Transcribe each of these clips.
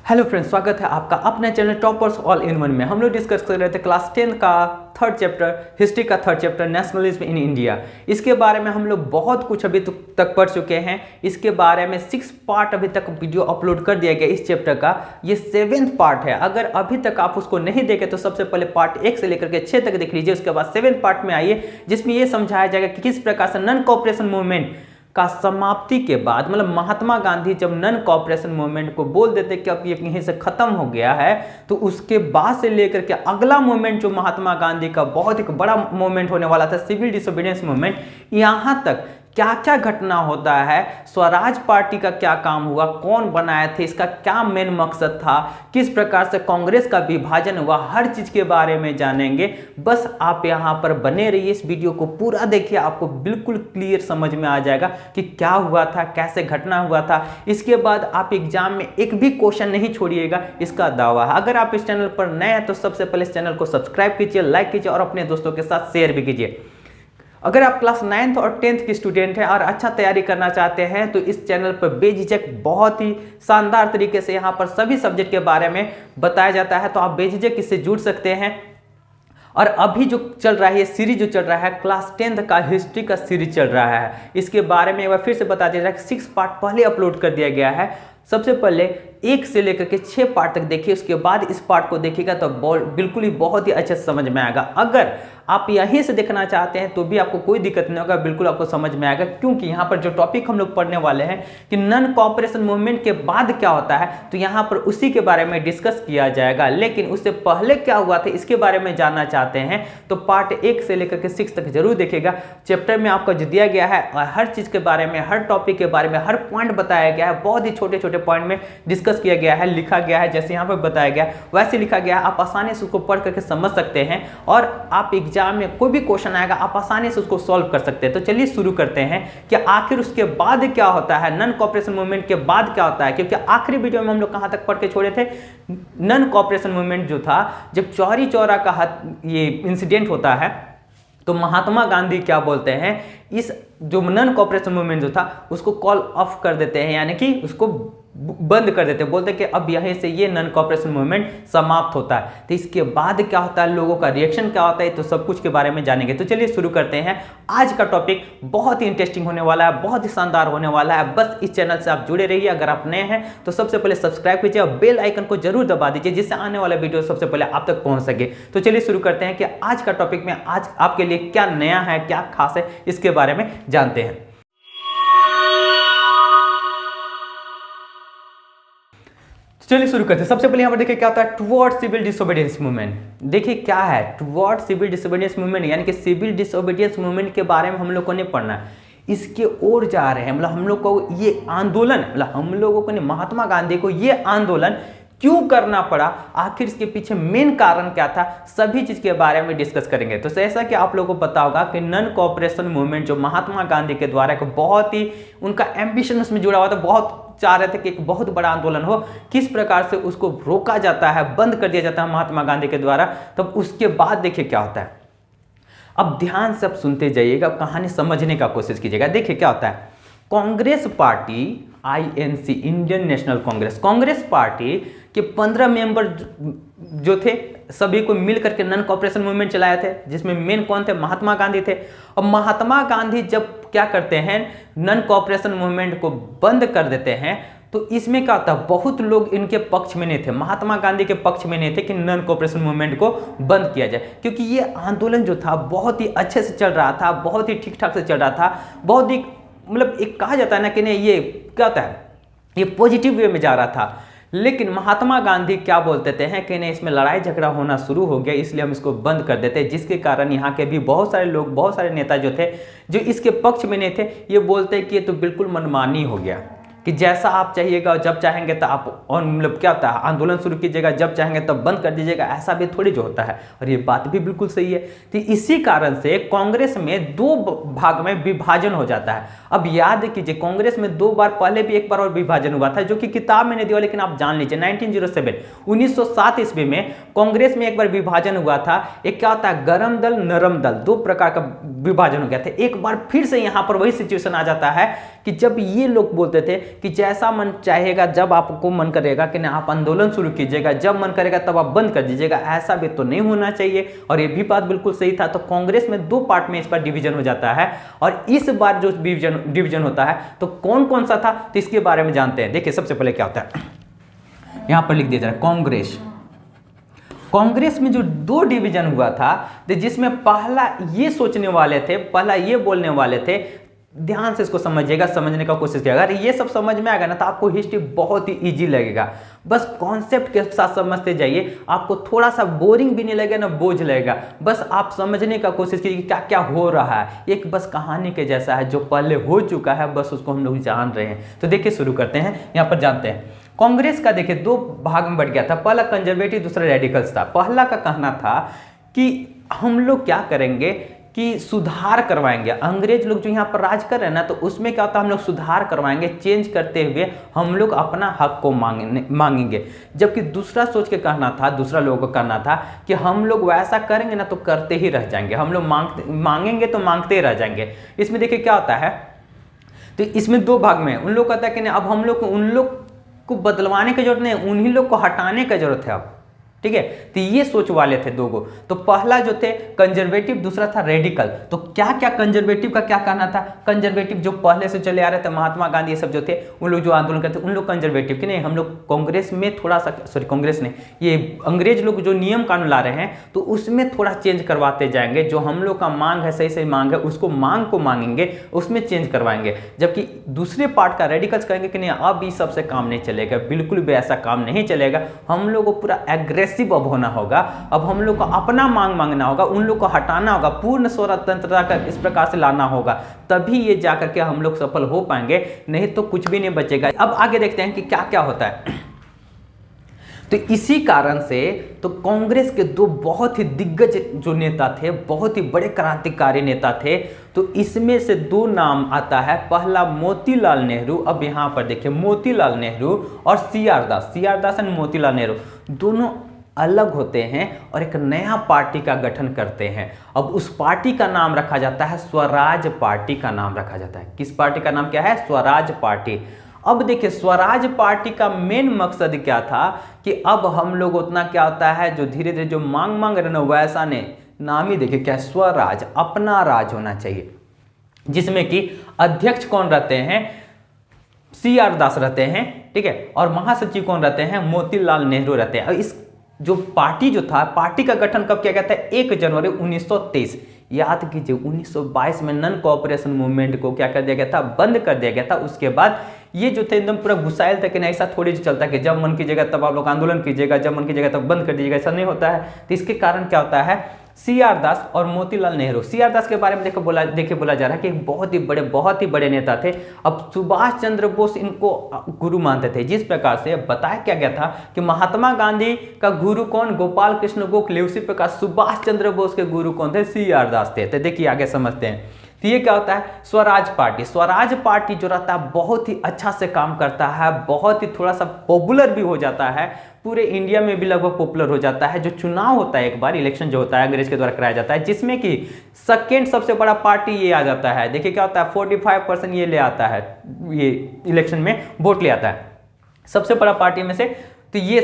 Hello friends, स्वागत है आपका अपने channel toppers all in one में। हम लोग डिस्कस कर रहे थे क्लास 10 का थर्ड चैप्टर, हिस्ट्री का third chapter, nationalism in India. इसके बारे में हम लोग बहुत कुछ अभी तक पढ़ चुके हैं। इसके बारे में 6 पार्ट अभी तक वीडियो अपलोड कर दिया गया इस चैप्टर का। ये 7th पार्ट है। अगर अभी तक आप उसको नहीं देखे तो सबसे पहले पार्ट 1 से लेकर के 6 तक देख लीजिए। उसके बाद 7th पार्ट में आइए, जिसमें ये समझाया जाएगा कि किस प्रकार से नॉन कोऑपरेशन मूवमेंट का समाप्ति के बाद, मतलब महात्मा गांधी जब नॉन कोऑपरेशन मूवमेंट को बोल देते कि अब ये कहीं से खत्म हो गया है, तो उसके बाद से लेकर के अगला मूवमेंट जो महात्मा गांधी का बहुत एक बड़ा मूवमेंट होने वाला था, सिविल डिसोबीडियंस मूवमेंट, यहां तक क्या क्या घटना होता है, स्वराज पार्टी का क्या काम हुआ, कौन बनाए थे, इसका क्या मेन मकसद था, किस प्रकार से कांग्रेस का विभाजन हुआ, हर चीज के बारे में जानेंगे। बस आप यहां पर बने रहिए, इस वीडियो को पूरा देखिए, आपको बिल्कुल क्लियर समझ में आ जाएगा कि क्या हुआ था, कैसे घटना हुआ था। इसके बाद आप एग्जाम में एक भी क्वेश्चन नहीं छोड़िएगा, इसका दावा है। अगर आप इस चैनल पर नए हैं तो सबसे पहले इस चैनल को सब्सक्राइब कीजिए, लाइक कीजिए और अपने दोस्तों के साथ शेयर भी कीजिए। अगर आप क्लास 9th और 10th की स्टूडेंट हैं और अच्छा तैयारी करना चाहते हैं तो इस चैनल पर बेझिझक बहुत ही शानदार तरीके से यहाँ पर सभी सब्जेक्ट के बारे में बताया जाता है, तो आप बेझिझक इससे जुड़ सकते हैं। और अभी जो चल रहा है, ये सीरीज जो चल रहा है, क्लास 10th का हिस्ट्री का सीरीज चल रहा है। इसके बारे में एक बार फिर से बता दिया जाए, 6 पार्ट पहले अपलोड कर दिया गया है। सबसे पहले 1 से लेकर के 6 पार्ट तक देखिए, उसके बाद इस पार्ट को देखिएगा तो बिल्कुल ही बहुत ही अच्छे से समझ में आएगा। अगर आप यहीं से देखना चाहते हैं तो भी आपको कोई दिक्कत नहीं होगा, बिल्कुल आपको समझ में आएगा, क्योंकि यहाँ पर जो टॉपिक हम लोग पढ़ने वाले हैं कि नॉन कोऑपरेशन मूवमेंट के बाद क्या होता है, तो यहाँ पर उसी के बारे में डिस्कस किया जाएगा। लेकिन उससे पहले क्या हुआ था इसके बारे में जानना चाहते हैं तो पार्ट 1 से लेकर के 6 तक जरूर देखिएगा। चैप्टर में आपको जो दिया गया है हर चीज के बारे में, हर टॉपिक के बारे में, हर पॉइंट बताया गया है। बहुत ही छोटे छोटे पॉइंट में डिस्कस किया गया है, लिखा गया है, जैसे यहाँ पर बताया गया वैसे लिखा गया है। आप आसानी से उसको पढ़ करके समझ सकते हैं और आप एग्जाम में कोई भी क्वेश्चन आएगा आप आसानी से उसको सॉल्व कर सकते हैं। तो चलिए शुरू करते हैं कि आखिर उसके बाद क्या होता है, नॉन कोऑपरेशन मूवमेंट के बाद क्या होता है। क्योंकि आखिरी वीडियो में हम लोग कहां तक पढ़ के छोड़े थे, नॉन कोऑपरेशन मूवमेंट जो था, जब चौरी चौरा का ये इंसिडेंट होता है तो महात्मा गांधी क्या बोलते हैं, इस जो नॉन कोऑपरेशन मूवमेंट जो था उसको कॉल ऑफ कर देते हैं, यानी कि उसको बंद कर देते हैं। बोलते हैं कि अब यहीं से ये नॉन कोऑपरेशन मूवमेंट समाप्त होता है। तो इसके बाद क्या होता है, लोगों का रिएक्शन क्या होता है, तो सब कुछ के बारे में जानेंगे। तो चलिए शुरू करते हैं। आज का टॉपिक बहुत ही इंटरेस्टिंग होने वाला है, बहुत ही शानदार होने वाला है। बस इस चैनल से आप जुड़े रहिए। अगर आप नए हैं तो सबसे पहले सब्सक्राइब कीजिए और बेल आइकन को जरूर दबा दीजिए, जिससे आने वाला वीडियो सबसे पहले आप तक पहुंच सके। तो चलिए शुरू करते हैं कि आज का टॉपिक में आज आपके लिए क्या नया है, क्या खास है, इसके बारे में जानते हैं। चलिए शुरू करते हैं। सबसे पहले यहाँ पर देखिए क्या होता है, टुवर्ड सिविल डिसोबीडियंस मूवमेंट। देखिए क्या है टुवर्ड सिविल डिसोबीडियंस मूवमेंट, यानी कि सिविल डिसोबीडियंस मूवमेंट के बारे में हम लोग को नहीं पढ़ना है, इसके ओर जा रहे हैं। मतलब हम लोग को ये आंदोलन, मतलब हम लोगों को महात्मा गांधी को ये आंदोलन क्यों करना पड़ा, आखिर इसके पीछे मेन कारण क्या था, सभी चीज के बारे में डिस्कस करेंगे। तो जैसा कि आप लोगों को पता होगा कि नॉन कोऑपरेशन मूवमेंट जो महात्मा गांधी के द्वारा एक बहुत ही उनका एम्बिशन उसमें जुड़ा हुआ था, बहुत चाह रहे थे कि एक बहुत बड़ा आंदोलन हो, किस प्रकार से उसको रोका जाता है, बंद कर दिया जाता है महात्मा गांधी के द्वारा। तब उसके बाद देखिए क्या होता है। अब ध्यान से आप सुनते जाइएगा, कहानी समझने का कोशिश कीजिएगा। देखिए क्या होता है, Congress party INC, Indian national Congress, Congress party के 15 मेंबर जो थे, सभी को मिल करके नॉन कोऑपरेशन मूवमेंट चलाए थे, जिसमें मेन कौन थे, महात्मा गांधी थे। और महात्मा गांधी जब क्या करते हैं, नॉन कोऑपरेशन मूवमेंट को बंद कर देते हैं, तो इसमें क्या होता है, बहुत लोग इनके पक्ष में नहीं थे, महात्मा गांधी के पक्ष में नहीं थे कि नॉन कोऑपरेशन मूवमेंट को बंद किया जाए। क्योंकि ये आंदोलन जो था बहुत ही अच्छे से चल रहा था, बहुत ही ठीक ठाक से चल रहा था, बहुत ही मतलब एक कहा जाता है ना कि नहीं, ये क्या होता है, ये पॉजिटिव वे में जा रहा था। लेकिन महात्मा गांधी क्या बोलते थे कि नहीं, इसमें लड़ाई झगड़ा होना शुरू हो गया, इसलिए हम इसको बंद कर देते हैं। जिसके कारण यहाँ के भी बहुत सारे लोग, बहुत सारे नेता जो थे, जो इसके पक्ष में नहीं थे, ये बोलते हैं कि ये तो बिल्कुल मनमानी हो गया, कि जैसा आप चाहिएगा और जब चाहेंगे तो आप, और मतलब क्या होता है, आंदोलन शुरू कीजिएगा, जब चाहेंगे तब बंद कर दीजिएगा, ऐसा भी थोड़ी जो होता है। और ये बात भी बिल्कुल सही है। तो इसी कारण से कांग्रेस में 2 भाग में विभाजन हो जाता है। अब याद कीजिए, कांग्रेस में 2 बार पहले भी एक बार और विभाजन हुआ था, जो कि किताब में नहीं दिया, लेकिन आप जान लीजिए। 1907 ईस्वी में कांग्रेस में एक बार विभाजन हुआ था। एक क्या होता है, गरम दल, नरम दल, 2 प्रकार का विभाजन हो गया था। एक बार फिर से यहाँ पर वही सिचुएशन आ जाता है कि जब ये लोग बोलते थे कि जैसा मन चाहेगा, जब आपको मन करेगा कि ना आप आंदोलन शुरू कीजिएगा, जब मन करेगा तब आप बंद कर दीजिएगा, ऐसा भी तो नहीं होना चाहिए। और ये भी बात बिल्कुल सही था। तो कांग्रेस में 2 पार्ट में इस बार डिवीजन हो जाता है, और इस बार जो डिवीजन होता है तो कौन कौन सा था, तो इसके बारे में जानते हैं। देखिए सबसे पहले क्या होता है, यहां पर लिख दिया जा रहा है कांग्रेस में जो 2 डिवीजन हुआ था, तो जिसमें पहला ये सोचने वाले थे, पहला ये बोलने वाले थे, ध्यान से इसको समझिएगा, समझने का कोशिश कीजिएगा। अगर ये सब समझ में आएगा ना तो आपको हिस्ट्री बहुत ही इजी लगेगा। बस कॉन्सेप्ट के साथ समझते जाइए, आपको थोड़ा सा बोरिंग भी नहीं लगेगा ना बोझ लगेगा। बस आप समझने का कोशिश कीजिए कि क्या क्या हो रहा है। एक बस कहानी के जैसा है, जो पहले हो चुका है, बस उसको हम लोग जान रहे हैं। तो देखिए शुरू करते हैं, यहाँ पर जानते हैं। कांग्रेस का देखिए 2 भाग में बढ़ गया था, पहला कंजर्वेटिव, दूसरा रेडिकल्स था। पहला का कहना था कि हम लोग क्या करेंगे कि सुधार करवाएंगे, अंग्रेज लोग जो यहाँ पर राज कर रहे हैं ना, तो उसमें क्या होता है, हम लोग सुधार करवाएंगे, चेंज करते हुए हम लोग अपना हक को मांगेंगे। जबकि दूसरा सोच के कहना था, दूसरा लोगों का कहना था कि हम लोग वैसा करेंगे ना तो करते ही रह जाएंगे, हम लोग मांगेंगे तो मांगते ही रह जाएंगे। इसमें देखिए क्या होता है, तो इसमें 2 भाग में उन लोग कहता है कि नहीं, अब हम लोग उन लोग को बदलवाने की जरूरत नहीं, उन्हीं लोग को हटाने की जरूरत है अब, ठीक है। तो ये सोच वाले थे 2 गो। तो पहला जो थे कंजर्वेटिव, दूसरा था रेडिकल। तो क्या क्या कंजर्वेटिव का क्या कहना था, कंजर्वेटिव जो पहले से चले आ रहे थे, महात्मा गांधी ये सब जो थे, उन लोग जो आंदोलन करते उन लोग कंजर्वेटिव कि नहीं, हम लोग कांग्रेस में थोड़ा सा, सॉरी कांग्रेस ने, ये अंग्रेज लोग जो नियम कानून ला रहे हैं तो उसमें थोड़ा चेंज करवाते जाएंगे। जो हम लोग का मांग है, सही सही मांग है, उसको मांग को मांगेंगे, उसमें चेंज करवाएंगे। जबकि दूसरे पार्ट का रेडिकल्स कहेंगे कि नहीं, अब इस सबसे काम नहीं चलेगा, बिल्कुल भी ऐसा काम नहीं चलेगा, हम लोग को पूरा एग्रेसिव अब होना होगा, अब हम लोग को अपना मांग मांगना होगा, उन लोग को हटाना होगा, पूर्ण स्वतंत्रता का इस प्रकार से लाना होगा, तभी ये जाकर के हम लोग सफल हो पाएंगे, नहीं तो कुछ भी नहीं बचेगा। अब आगे देखते हैं कि क्या क्या होता है। तो इसी कारण से तो कांग्रेस के 2 बहुत ही दिग्गज जो नेता थे, बहुत ही बड़े क्रांतिकारी नेता थे, तो इसमें से 2 नाम आता है। पहला मोतीलाल नेहरू, अब यहाँ पर देखिए मोतीलाल नेहरू और CR Das, CR Das and Motilal Nehru दोनों अलग होते हैं और एक नया पार्टी का गठन करते हैं। अब उस पार्टी का नाम रखा जाता है स्वराज पार्टी का नाम रखा जाता है। किस पार्टी का नाम क्या है, स्वराज पार्टी। अब देखिए स्वराज पार्टी का मेन मकसद क्या था कि अब हम लोग उतना क्या होता है, जो धीरे धीरे जो मांग रहे ना, वैसा ने नाम ही देखिए क्या, स्वराज, अपना राज होना चाहिए, जिसमें कि अध्यक्ष कौन रहते हैं, CR दास रहते हैं, ठीक है, और महासचिव कौन रहते हैं, मोतीलाल नेहरू रहते हैं। और इस जो पार्टी जो था, पार्टी का गठन कब किया गया था, 1 जनवरी 1923। याद कीजिए 1922 में नॉन कोऑपरेशन मूवमेंट को क्या कर दिया गया था, बंद कर दिया गया था। उसके बाद ये जो थे एकदम पूरा घुसाइल था कि नहीं, ऐसा थोड़ी चलता कि जब मन कीजिएगा तब आप लोग आंदोलन कीजिएगा, जब मन कीजिएगा तब बंद कर दीजिएगा, ऐसा नहीं होता है। तो इसके कारण क्या होता है, CR दास और मोतीलाल नेहरू। CR दास के बारे में बोला जा रहा है कि बहुत ही बड़े नेता थे। अब सुभाष चंद्र बोस इनको गुरु मानते थे। जिस प्रकार से बताया क्या गया था कि महात्मा गांधी का गुरु कौन, गोपाल कृष्ण गोखले, उसी प्रकार सुभाष चंद्र बोस के गुरु कौन थे, CR दास थे। तो देखिए आगे समझते हैं। तो ये क्या होता है, स्वराज पार्टी। स्वराज पार्टी जो रहता है बहुत ही अच्छा से काम करता है, बहुत ही थोड़ा सा पॉपुलर भी हो जाता है, पूरे इंडिया में भी लगभग पॉपुलर हो जाता है। जो चुनाव होता है, एक बार इलेक्शन जो होता है अंग्रेज के द्वारा कराया जाता है, जिसमें कि सेकेंड सबसे बड़ा पार्टी ये आ जाता है। देखिए क्या होता है, 45% ये ले आता है, ये इलेक्शन में वोट ले आता है सबसे बड़ा पार्टी में से। तो ये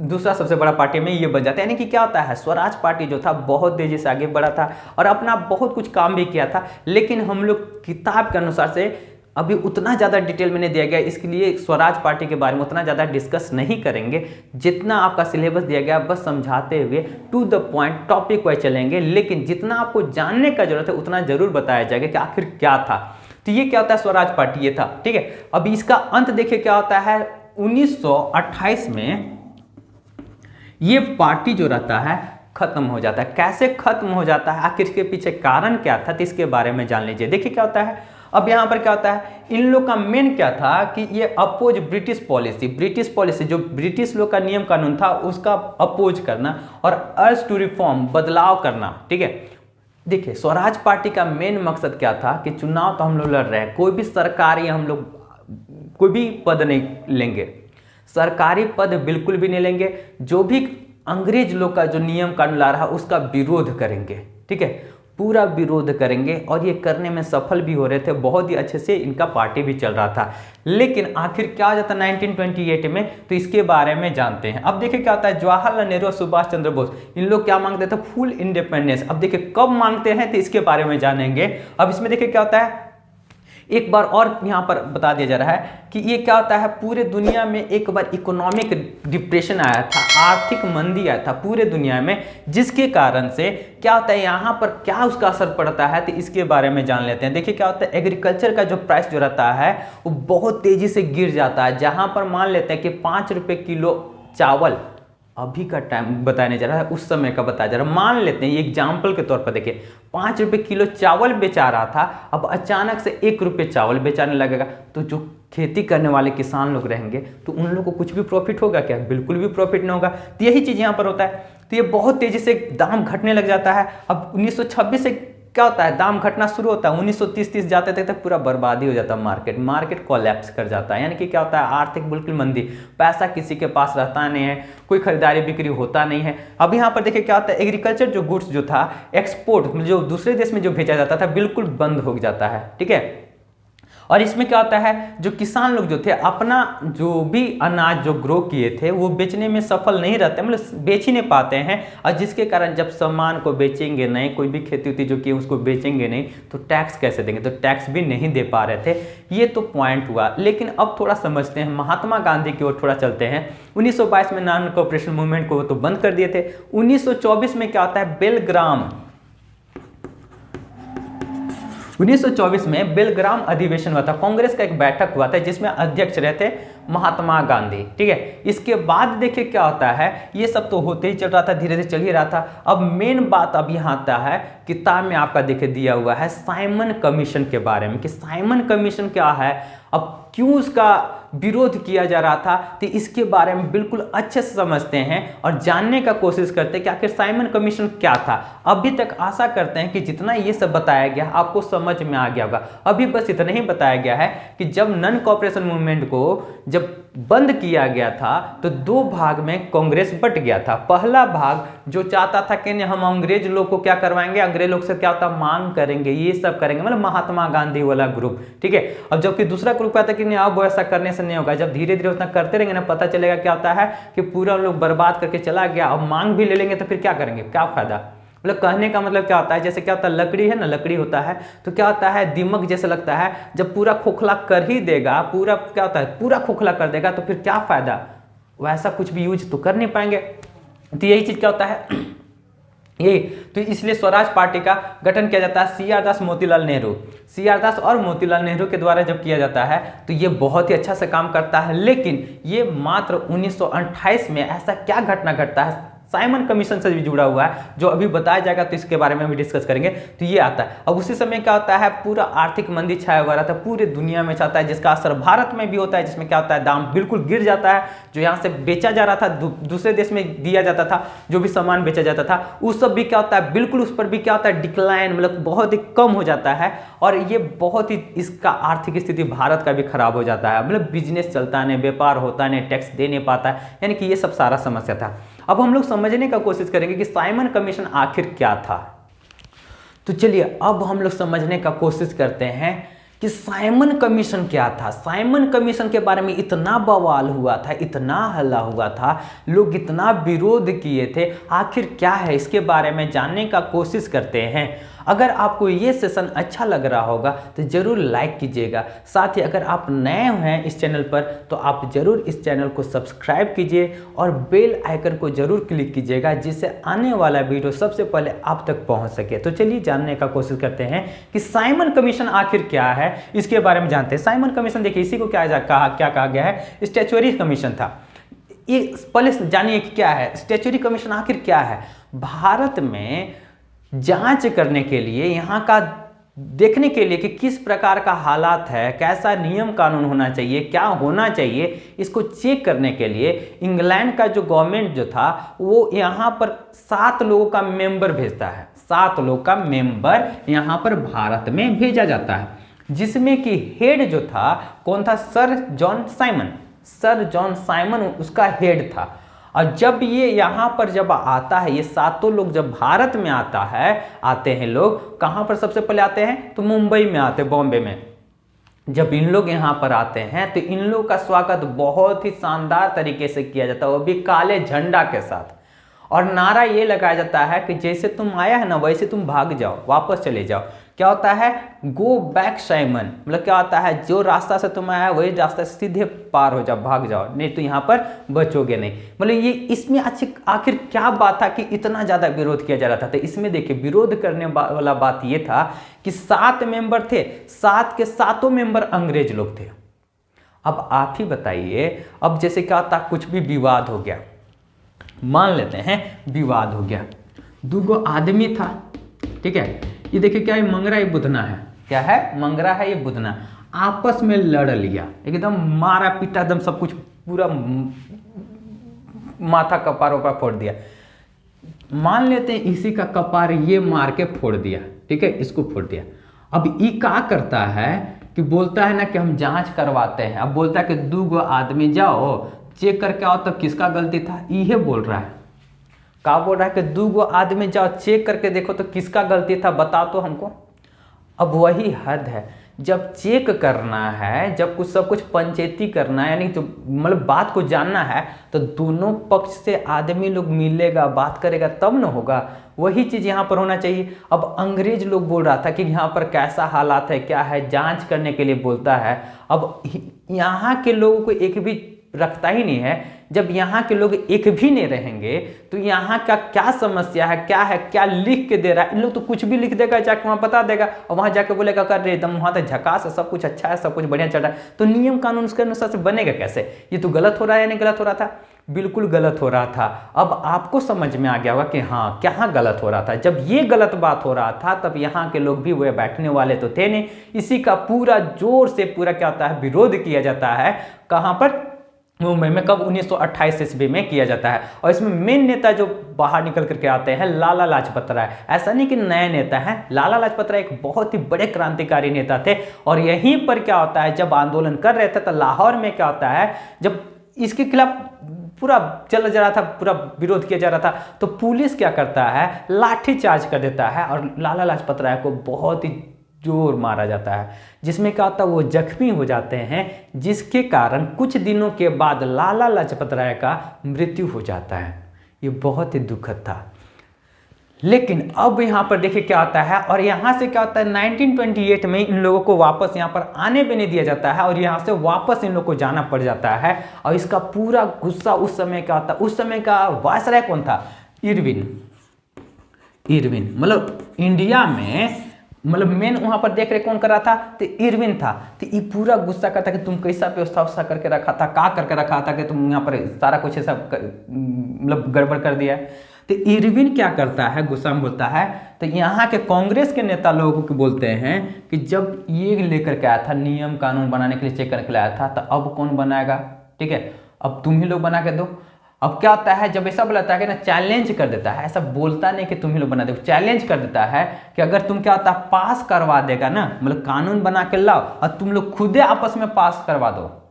दूसरा सबसे बड़ा पार्टी में ये बन जाता है। यानी कि क्या होता है, स्वराज पार्टी जो था बहुत तेजी से आगे बढ़ा था और अपना बहुत कुछ काम भी किया था। लेकिन हम लोग किताब के अनुसार से अभी उतना ज़्यादा डिटेल में नहीं दिया गया, इसके लिए स्वराज पार्टी के बारे में उतना ज़्यादा डिस्कस नहीं करेंगे। जितना आपका सिलेबस दिया गया बस समझाते हुए to the point topic wise चलेंगे, लेकिन जितना आपको जानने का जरूरत है उतना जरूर बताया जाएगा कि आखिर क्या था। तो ये क्या होता है, स्वराज पार्टी ये था, ठीक है। अब इसका अंत देखिए क्या होता है, 1928 में ये पार्टी जो रहता है खत्म हो जाता है। कैसे खत्म हो जाता है, आखिर इसके पीछे कारण क्या था, तो इसके बारे में जान लीजिए। देखिए क्या होता है, अब यहाँ पर क्या होता है, इन लोग का मेन क्या था कि ये अपोज ब्रिटिश पॉलिसी, जो ब्रिटिश लोग का नियम कानून था उसका अपोज करना और अर्ज टू रिफॉर्म, बदलाव करना, ठीक है। देखिए स्वराज पार्टी का मेन मकसद क्या था कि चुनाव तो हम लोग लड़ रहे हैं, कोई भी सरकारी हम लोग कोई भी पद नहीं लेंगे, सरकारी पद बिल्कुल भी नहीं लेंगे, जो भी अंग्रेज लोग का जो नियम कानून ला रहा है उसका विरोध करेंगे, ठीक है। पूरा विरोध करेंगे और ये करने में सफल भी हो रहे थे, बहुत ही अच्छे से इनका पार्टी भी चल रहा था। लेकिन आखिर क्या हो जाता 1928 में, तो इसके बारे में जानते हैं। अब देखिए क्या होता है, जवाहरलाल नेहरू और सुभाष चंद्र बोस इन लोग क्या मांगते थे, फुल इंडिपेंडेंस। अब देखिए कब मांगते हैं तो इसके बारे में जानेंगे। अब इसमें देखिए क्या होता है, एक बार और यहाँ पर बता दिया जा रहा है कि ये क्या होता है, पूरे दुनिया में एक बार इकोनॉमिक डिप्रेशन आया था, आर्थिक मंदी आया था पूरे दुनिया में, जिसके कारण से क्या होता है यहाँ पर क्या उसका असर पड़ता है, तो इसके बारे में जान लेते हैं। देखिए क्या होता है, एग्रीकल्चर का जो प्राइस जो रहता है वो बहुत तेजी से गिर जाता है। जहाँ पर मान लेते हैं कि 5 रुपये किलो चावल, अभी का टाइम बताने जा रहा है, उस समय का बताया जा रहा है, मान लेते हैं ये एग्जाम्पल के तौर पर देखिए 5 रुपये किलो चावल बेचा रहा था, अब अचानक से 1 रुपये चावल बेचाने लगेगा, तो जो खेती करने वाले किसान लोग रहेंगे तो उन लोगों को कुछ भी प्रॉफिट होगा क्या? बिल्कुल भी प्रॉफिट नहीं होगा। तो यही चीज़ यहाँ पर होता है, तो ये बहुत तेजी से दाम घटने लग जाता है। अब 1926 से क्या होता है, दाम घटना शुरू होता है, 1930 जाते थे तो पूरा बर्बादी हो जाता है, मार्केट कोलैप्स कर जाता है। यानी कि क्या होता है, आर्थिक बिल्कुल मंदी, पैसा किसी के पास रहता नहीं है, कोई खरीदारी बिक्री होता नहीं है। अब यहाँ पर देखिए क्या होता है, एग्रीकल्चर जो गुड्स जो था, एक्सपोर्ट जो दूसरे देश में जो भेजा जाता था बिल्कुल बंद हो जाता है, ठीक है। और इसमें क्या होता है, जो किसान लोग जो थे अपना जो भी अनाज जो ग्रो किए थे वो बेचने में सफल नहीं रहते, मतलब बेच ही नहीं पाते हैं, और जिसके कारण जब सामान को बेचेंगे नहीं, कोई भी खेती होती जो कि उसको बेचेंगे नहीं, तो टैक्स कैसे देंगे, तो टैक्स भी नहीं दे पा रहे थे। ये तो पॉइंट हुआ। लेकिन अब थोड़ा समझते हैं, महात्मा गांधी की ओर थोड़ा चलते हैं। 1922 में नॉन कोऑपरेशन मूवमेंट को तो बंद कर दिए थे। 1924 में क्या होता है, बेलग्राम 1924 में बेलग्राम अधिवेशन हुआ था, कांग्रेस का एक बैठक हुआ था जिसमें अध्यक्ष रहे थे महात्मा गांधी, ठीक है। इसके बाद देखिए क्या होता है, ये सब तो होते ही चल रहा था, धीरे धीरे चल ही रहा था। अब मेन बात अब यहाँ आता है, किताब में आपका देखिए दिया हुआ है साइमन कमीशन के बारे में, कि साइमन कमीशन क्या है, अब क्यों उसका विरोध किया जा रहा था, तो इसके बारे में बिल्कुल अच्छे से समझते हैं और जानने का कोशिश करते हैं कि आखिर साइमन कमीशन क्या था। अभी तक आशा करते हैं कि जितना ये सब बताया गया आपको समझ में आ गया होगा। अभी बस इतना ही बताया गया है कि जब नॉन कोऑपरेशन मूवमेंट को जब बंद किया गया था तो 2 भाग में कांग्रेस बट गया था। पहला भाग जो चाहता था कि हम अंग्रेज लोग को क्या करवाएंगे, अंग्रेज लोग से क्या होता मांग करेंगे, ये सब करेंगे, मतलब महात्मा गांधी वाला ग्रुप, ठीक है। अब जबकि दूसरा ग्रुप कहता कि नहीं, अब ऐसा करने से नहीं होगा, जब धीरे धीरे उतना करते रहेंगे ना, पता चलेगा क्या होता है कि पूरा लोग बर्बाद करके चला गया, अब मांग भी ले लेंगे तो फिर क्या करेंगे, क्या फायदा। मतलब कहने का मतलब क्या होता है, जैसे क्या होता है, लकड़ी है ना, लकड़ी होता है तो क्या होता है, दीमक जैसे लगता है, जब पूरा खोखला कर ही देगा, पूरा क्या होता है, पूरा खोखला कर देगा तो फिर क्या फायदा, वैसा कुछ भी यूज तो कर नहीं पाएंगे। तो यही चीज क्या होता है ये, तो इसलिए स्वराज पार्टी का गठन किया जाता है सी आर दास मोतीलाल नेहरू, सी आर दास और मोतीलाल नेहरू के द्वारा जब किया जाता है तो ये बहुत ही अच्छा से काम करता है। लेकिन ये मात्र 1928 में ऐसा क्या घटना घटता है, साइमन कमीशन से भी जुड़ा हुआ है, जो अभी बताया जाएगा तो इसके बारे में भी डिस्कस करेंगे। तो ये आता है, अब उसी समय क्या होता है, पूरा आर्थिक मंदी छाया हुआ रहता है, पूरे दुनिया में छाता है, जिसका असर भारत में भी होता है, जिसमें क्या होता है, दाम बिल्कुल गिर जाता है। जो यहाँ से बेचा जा रहा था दूसरे देश में दिया जाता था, जो भी सामान बेचा जाता था उस सब भी क्या होता है, बिल्कुल उस पर भी क्या होता है, डिक्लाइन, मतलब बहुत ही कम हो जाता है। और ये बहुत ही इसका आर्थिक स्थिति भारत का भी खराब हो जाता है, मतलब बिजनेस चलता नहीं, व्यापार होता नहीं, टैक्स दे नहीं पाता है, यानी कि ये सब सारा समस्या था। अब हम लोग समझने का कोशिश करेंगे कि साइमन कमीशन आखिर क्या था। तो चलिए अब हम लोग समझने का कोशिश करते हैं कि साइमन कमीशन क्या था। साइमन कमीशन के बारे में इतना बवाल हुआ था, इतना हल्ला हुआ था, लोग इतना विरोध किए थे, आखिर क्या है इसके बारे में जानने का कोशिश करते हैं। अगर आपको ये सेशन अच्छा लग रहा होगा तो ज़रूर लाइक कीजिएगा। साथ ही अगर आप नए हैं इस चैनल पर तो आप ज़रूर इस चैनल को सब्सक्राइब कीजिए और बेल आइकन को ज़रूर क्लिक कीजिएगा, जिससे आने वाला वीडियो सबसे पहले आप तक पहुंच सके। तो चलिए जानने का कोशिश करते हैं कि साइमन कमीशन आखिर क्या है, इसके बारे में जानते हैं। साइमन कमीशन देखिए, इसी को क्या कहा गया है, स्टैच्यूटरी कमीशन था। ये पहले जानिए कि क्या है स्टैच्यूटरी कमीशन, आखिर क्या है। भारत में जांच करने के लिए, यहाँ का देखने के लिए कि किस प्रकार का हालात है, कैसा नियम कानून होना चाहिए, क्या होना चाहिए, इसको चेक करने के लिए इंग्लैंड का जो गवर्नमेंट जो था वो यहाँ पर 7 लोगों का मेंबर भेजता है। 7 लोगों का मेंबर यहाँ पर भारत में भेजा जाता है, जिसमें कि हेड जो था कौन था, sir John Simon. Sir John Simon उसका हेड था। और जब ये यहाँ पर जब आता है, ये सातों लोग जब भारत में आते हैं लोग, कहाँ पर सबसे पहले आते हैं? तो मुंबई में आते हैं, बॉम्बे में। जब इन लोग यहाँ पर आते हैं तो इन लोग का स्वागत बहुत ही शानदार तरीके से किया जाता है, वो भी काले झंडा के साथ। और नारा ये लगाया जाता है कि जैसे तुम आया है ना वैसे तुम भाग जाओ, वापस चले जाओ। क्या होता है? गो बैक साइमन, मतलब क्या होता है? जो रास्ता से तुम आया वही रास्ता से सीधे पार हो जाओ, भाग जाओ, नहीं तो यहाँ पर बचोगे नहीं। मतलब ये इसमें आखिर क्या बात था कि इतना ज़्यादा विरोध किया जा रहा था? तो इसमें देखिए विरोध करने वाला बात ये था कि 7 मेंबर थे, 7 के 7 मेंबर अंग्रेज लोग थे। अब आप ही बताइए, अब जैसे क्या होता, कुछ भी विवाद हो गया, मान लेते हैं विवाद हो गया, 2 आदमी था, ठीक है, ये देखिए क्या है, मंगरा ये बुधना है, क्या है? मंगरा है ये बुधना, आपस में लड़ लिया, एकदम मारा पीटा, एकदम सब कुछ पूरा माथा कपार ऊपर फोड़ दिया। मान लेते हैं इसी का कपार ये मार के फोड़ दिया, ठीक है, इसको फोड़ दिया। अब ये क्या करता है कि बोलता है ना कि हम जांच करवाते हैं। अब बोलता है कि 2 आदमी जाओ चेक करके आओ तो किसका गलती था, ये बोल रहा है। क्या बोल रहा है कि 2 आदमी जाओ चेक करके देखो तो किसका गलती था, बताओ तो हमको। अब वही हद है, जब चेक करना है, जब कुछ सब कुछ पंचायती करना है, यानी तो मतलब बात को जानना है, तो दोनों पक्ष से आदमी लोग मिलेगा, बात करेगा, तब न होगा। वही चीज़ यहाँ पर होना चाहिए। अब अंग्रेज लोग बोल रहा था कि यहाँ पर कैसा हालात है, क्या है, जांच करने के लिए बोलता है। अब यहाँ के लोगों को एक भी रखता ही नहीं है। जब यहाँ के लोग एक भी नहीं रहेंगे तो यहाँ का क्या समस्या है, क्या लिख के दे रहा है। इन लोग तो कुछ भी लिख देगा, जाके वहाँ बता देगा, और वहाँ जाके बोलेगा कर रहे एकदम वहाँ तक झकास है, सब कुछ अच्छा है, सब कुछ बढ़िया चल रहा है। तो नियम कानून उसके अनुसार से बनेगा कैसे? ये तो गलत हो रहा है या नहीं गलत हो रहा था? बिल्कुल गलत हो रहा था। अब आपको समझ में आ गया होगा कि हाँ क्या गलत हो रहा था। जब ये गलत बात हो रहा था तब यहाँ के लोग भी वो बैठने वाले तो थे नहीं। इसी का पूरा जोर से पूरा क्या होता है, विरोध किया जाता है। कहाँ पर? मुंबई में। कब? 1928 ईस्वी में किया जाता है। और इसमें मेन नेता जो बाहर निकल करके आते हैं लाला लाजपत राय। ऐसा नहीं कि नए नेता हैं, लाला लाजपत राय एक बहुत ही बड़े क्रांतिकारी नेता थे। और यहीं पर क्या होता है, जब आंदोलन कर रहे थे तो लाहौर में क्या होता है, जब इसके खिलाफ पूरा चल जा रहा था, पूरा विरोध किया जा रहा था, तो पुलिस क्या करता है, लाठी चार्ज कर देता है और लाला लाजपत राय को बहुत ही जोर मारा जाता है, जिसमें क्या होता है वो जख्मी हो जाते हैं, जिसके कारण कुछ दिनों के बाद लाला लाजपत राय का मृत्यु हो जाता है। ये बहुत ही दुखद था। लेकिन अब यहाँ पर देखिए क्या होता है, और यहाँ से क्या होता है 1928 में इन लोगों को वापस यहाँ पर आने भी नहीं दिया जाता है और यहाँ से वापस इन लोग को जाना पड़ जाता है। और इसका पूरा गुस्सा उस समय क्या होता है, उस समय का वायसराय कौन था? इरविन। मतलब इंडिया में मतलब मेन वहां पर देख रहे कौन कर रहा था, तो इरविन था। तो ये पूरा गुस्सा करता कि तुम कैसा व्यवस्था करके रखा था, क्या करके रखा था कि तुम यहाँ पर सारा कुछ ऐसा मतलब गड़बड़ कर दिया है। तो इरविन क्या करता है, गुस्सा में बोलता है, तो यहाँ के कांग्रेस के नेता लोगों को बोलते हैं कि जब ये लेकर के आया था, नियम कानून बनाने के लिए चेक करके लाया था, तो अब कौन बनाएगा? ठीक है, अब तुम ही लोग बना के दो। अब क्या होता है, जब ऐसा बोलता है कि ना चैलेंज कर देता है, ऐसा बोलता नहीं कि तुम ही लोग बना दो, चैलेंज कर देता है कि अगर तुम क्या होता है पास करवा देगा ना, मतलब कानून बना के लाओ और तुम लोग खुदे आपस में पास करवा दो,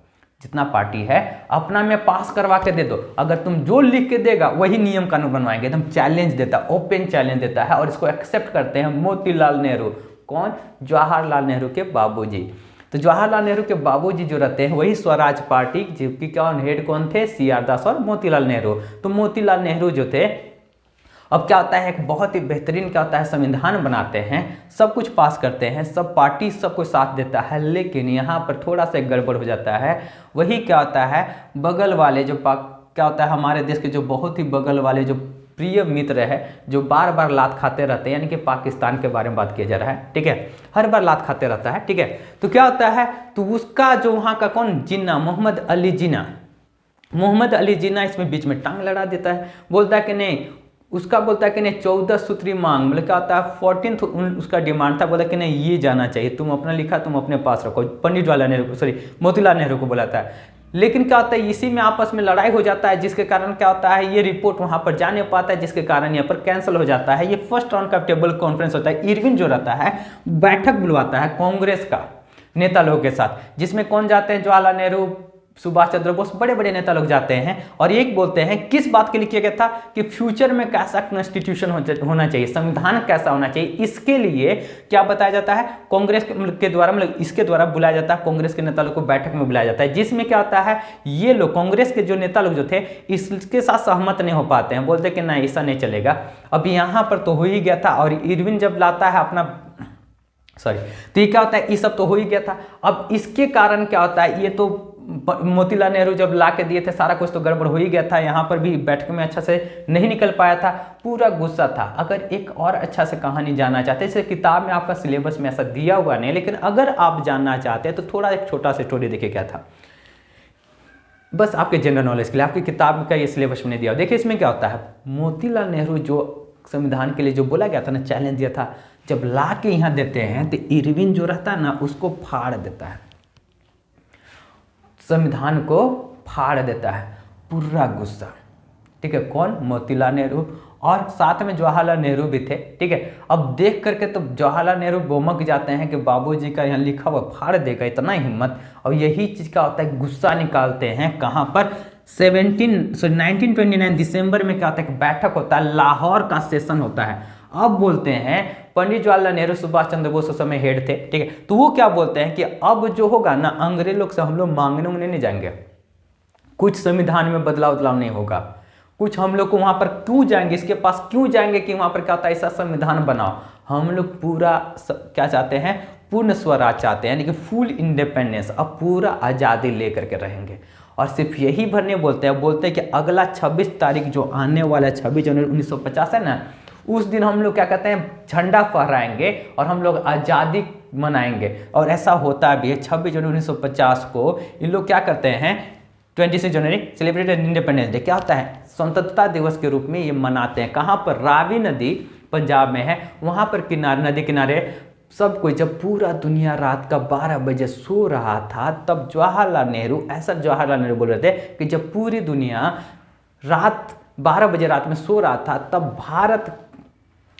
जितना पार्टी है अपना में पास करवा के दे दो, अगर तुम जो लिख के देगा वही नियम कानून बनवाएंगे। एकदम चैलेंज देता है, ओपन चैलेंज देता है, और इसको एक्सेप्ट करते हैं मोतीलाल नेहरू। कौन? जवाहरलाल नेहरू के बाबूजी। तो जवाहरलाल नेहरू के बाबूजी जो रहते हैं वही स्वराज पार्टी, जिसकी क्या हेड कौन थे? CR दास और मोतीलाल नेहरू। तो मोतीलाल नेहरू जो थे, अब क्या होता है, एक बहुत ही बेहतरीन क्या होता है संविधान बनाते हैं, सब कुछ पास करते हैं, सब पार्टी सबको साथ देता है। लेकिन यहाँ पर थोड़ा सा गड़बड़ हो जाता है। वही क्या होता है, बगल वाले जो क्या होता है हमारे देश के जो बहुत ही बगल वाले जो प्रिय मित्र है, जो बार बार लात खाते रहते हैं, यानी कि पाकिस्तान के बारे में बात किया जा रहा है, ठीक है, हर बार लात खाते रहता है, ठीक है। तो क्या होता है, तो उसका जो वहाँ का कौन, जिन्ना, मोहम्मद अली जिन्ना इसमें बीच में टांग लड़ा देता है। बोलता है कि नहीं, उसका बोलता है कि नहीं 14 सूत्री मांग, मतलब क्या होता है 14th उसका डिमांड था। बोला कि नहीं ये जाना चाहिए, तुम अपना लिखा तुम अपने पास रखो। मोतीलाल नेहरू को बुलाता है। लेकिन क्या होता है, इसी में आपस में लड़ाई हो जाता है, जिसके कारण क्या होता है ये रिपोर्ट वहां पर जा नहीं पाता है, जिसके कारण यहाँ पर कैंसिल हो जाता है। ये फर्स्ट राउंड का टेबल कॉन्फ्रेंस होता है। इरविन जो रहता है बैठक बुलवाता है कांग्रेस का नेता लोगों के साथ, जिसमें कौन जाते हैं, जवाहरलाल नेहरू, सुभाष चंद्र बोस, बड़े बड़े नेता लोग जाते हैं और एक बोलते हैं किस बात के लिए किया गया था कि फ्यूचर में कैसा कॉन्स्टिट्यूशन होना चाहिए, संविधान कैसा होना चाहिए। इसके लिए क्या बताया जाता है, कांग्रेस के द्वारा, मतलब इसके द्वारा बुलाया जाता है, कांग्रेस के नेता लोग को बैठक में बुलाया जाता है, जिसमें क्या होता है, ये लोग कांग्रेस के जो नेता लोग जो थे इसके साथ सहमत नहीं हो पाते हैं, बोलते कि नहीं ऐसा नहीं चलेगा। अब यहाँ पर तो हो ही गया था और इरविन जब लाता है अपना तो ये क्या होता है, ये सब तो हो ही गया था। अब इसके कारण क्या होता है, ये तो मोतीलाल नेहरू जब ला के दिए थे सारा कुछ तो गड़बड़ हो ही गया था, यहाँ पर भी बैठक में अच्छा से नहीं निकल पाया था, पूरा गुस्सा था। अगर एक और अच्छा से कहानी जानना चाहते हैं, जैसे किताब में आपका सिलेबस में ऐसा दिया हुआ नहीं, लेकिन अगर आप जानना चाहते हैं तो थोड़ा एक छोटा सा स्टोरी देखिए क्या था, बस आपके जनरल नॉलेज के लिए, आपकी किताब का ये सिलेबस में दिया। देखिए इसमें क्या होता है, मोतीलाल नेहरू जो संविधान के लिए जो बोला गया था ना, चैलेंज दिया था, जब ला के यहाँ देते हैं तो इरविन जो रहता है ना उसको फाड़ देता है, संविधान को फाड़ देता है, पूरा गुस्सा। ठीक है, कौन, मोतीलाल नेहरू, और साथ में जवाहरलाल नेहरू भी थे। ठीक है, अब देख करके तो जवाहरलाल नेहरू बोमक जाते हैं कि बाबूजी का यहाँ लिखा हुआ फाड़ देगा, इतना हिम्मत। और यही चीज़ का होता है, गुस्सा निकालते हैं कहाँ पर, 1929 दिसंबर में क्या होता है कि बैठक होता है, लाहौर का सेशन होता है। अब बोलते हैं पंडित जवाहरलाल नेहरू सुभाष चंद्र बोस उस समय हेड थे। ठीक है, तो वो क्या बोलते हैं कि अब जो होगा ना, अंग्रेज लोग से हम लोग मांगने नहीं जाएंगे, कुछ संविधान में बदलाव नहीं होगा, कुछ हम लोग को वहां पर क्यों जाएंगे, इसके पास क्यों जाएंगे कि वहां पर क्या होता है, ऐसा संविधान बनाओ। हम लोग पूरा क्या चाहते हैं, पूर्ण स्वराज चाहते हैं, यानी कि फुल इंडिपेंडेंस, अब पूरा आज़ादी लेकर के रहेंगे। और सिर्फ यही भर नहीं बोलते हैं कि अगला 26 तारीख जो आने वाला 26 जनवरी 1950 है ना, उस दिन हम लोग क्या कहते हैं, झंडा फहराएंगे और हम लोग आज़ादी मनाएंगे। और ऐसा होता भी है, 26 जनवरी 1950 को इन लोग क्या करते हैं, 26 जनवरी सेलिब्रेटेड इंडिपेंडेंस डे, क्या होता है, स्वतंत्रता दिवस के रूप में ये मनाते हैं। कहाँ पर, रावी नदी पंजाब में है, वहाँ पर किनारे, नदी किनारे सब कोई, जब पूरा दुनिया रात का 12 बजे सो रहा था, तब जवाहरलाल नेहरू बोल रहे थे कि जब पूरी दुनिया रात 12 बजे रात में सो रहा था, तब भारत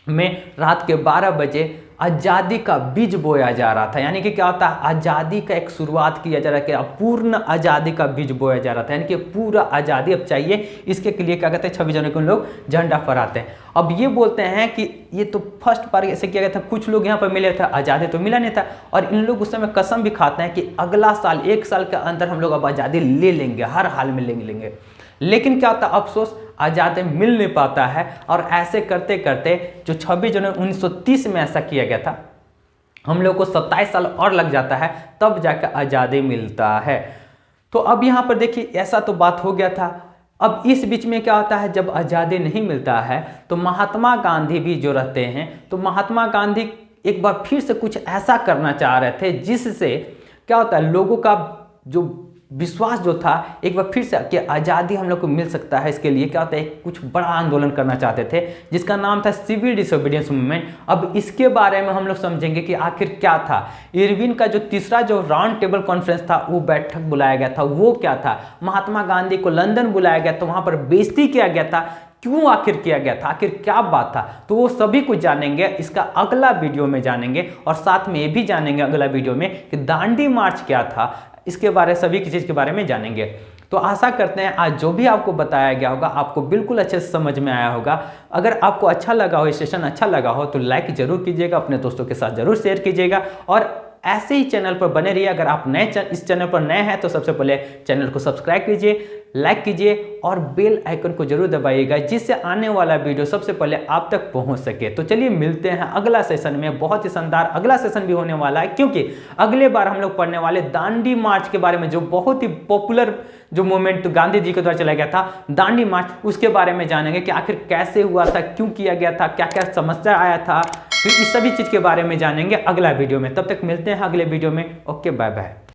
में रात के 12 बजे आज़ादी का बीज बोया जा रहा था। यानी कि क्या होता है, आज़ादी का एक शुरुआत किया जा रहा है कि अब पूर्ण आज़ादी का बीज बोया जा रहा था, यानी कि पूरा आज़ादी अब चाहिए। इसके लिए क्या कहते हैं, 26 जनवरी को लोग झंडा फहराते हैं। अब ये बोलते हैं कि ये तो फर्स्ट बार ऐसे किया गया था, कुछ लोग यहाँ पर मिले थे, आज़ादी तो मिला नहीं था। और इन लोग उस समय कसम भी खाते हैं कि अगला साल, 1 साल के अंदर हम लोग अब आज़ादी ले लेंगे, हर हाल में लेंगे। लेकिन क्या होता है, अफसोस आज़ादी मिल नहीं पाता है। और ऐसे करते करते जो 26 जनवरी 1930 में ऐसा किया गया था, हम लोग को 27 साल और लग जाता है, तब जाकर आज़ादी मिलता है। तो अब यहाँ पर देखिए, ऐसा तो बात हो गया था। अब इस बीच में क्या होता है, जब आज़ादी नहीं मिलता है तो महात्मा गांधी भी जो रहते हैं, तो महात्मा गांधी एक बार फिर से कुछ ऐसा करना चाह रहे थे जिससे क्या होता है, लोगों का जो विश्वास जो था एक बार फिर से कि आज़ादी हम लोग को मिल सकता है। इसके लिए क्या होता है, कुछ बड़ा आंदोलन करना चाहते थे जिसका नाम था सिविल डिसोबीडियंस मूवमेंट। अब इसके बारे में हम लोग समझेंगे कि आखिर क्या था। इरविन का जो तीसरा जो राउंड टेबल कॉन्फ्रेंस था, वो बैठक बुलाया गया था, वो क्या था, महात्मा गांधी को लंदन बुलाया गया था, वहाँ पर बेइज्जती किया गया था। क्यों आखिर किया गया था, आखिर क्या बात था, तो वो सभी कुछ जानेंगे, इसका अगला वीडियो में जानेंगे। और साथ में ये भी जानेंगे अगला वीडियो में कि दांडी मार्च क्या था, इसके बारे सभी की चीज़ के बारे में जानेंगे। तो आशा करते हैं आज जो भी आपको बताया गया होगा आपको बिल्कुल अच्छे से समझ में आया होगा। अगर आपको अच्छा लगा हो, ये सेशन अच्छा लगा हो, तो लाइक जरूर कीजिएगा, अपने दोस्तों के साथ जरूर शेयर कीजिएगा। और ऐसे ही चैनल पर बने रहिए। अगर आप इस चैनल पर नए हैं तो सबसे पहले चैनल को सब्सक्राइब कीजिए, लाइक कीजिए और बेल आइकन को जरूर दबाइएगा, जिससे आने वाला वीडियो सबसे पहले आप तक पहुंच सके। तो चलिए मिलते हैं अगला सेशन में। बहुत ही शानदार अगला सेशन भी होने वाला है, क्योंकि अगले बार हम लोग पढ़ने वाले दांडी मार्च के बारे में, जो बहुत ही पॉपुलर जो मूवमेंट गांधी जी के द्वारा चलाया गया था, दांडी मार्च, उसके बारे में जानेंगे कि आखिर कैसे हुआ था, क्यों किया गया था, क्या क्या समस्या आया था। तो इस सभी चीज़ के बारे में जानेंगे अगला वीडियो में। तब तक मिलते हैं अगले वीडियो में। Okay, bye bye.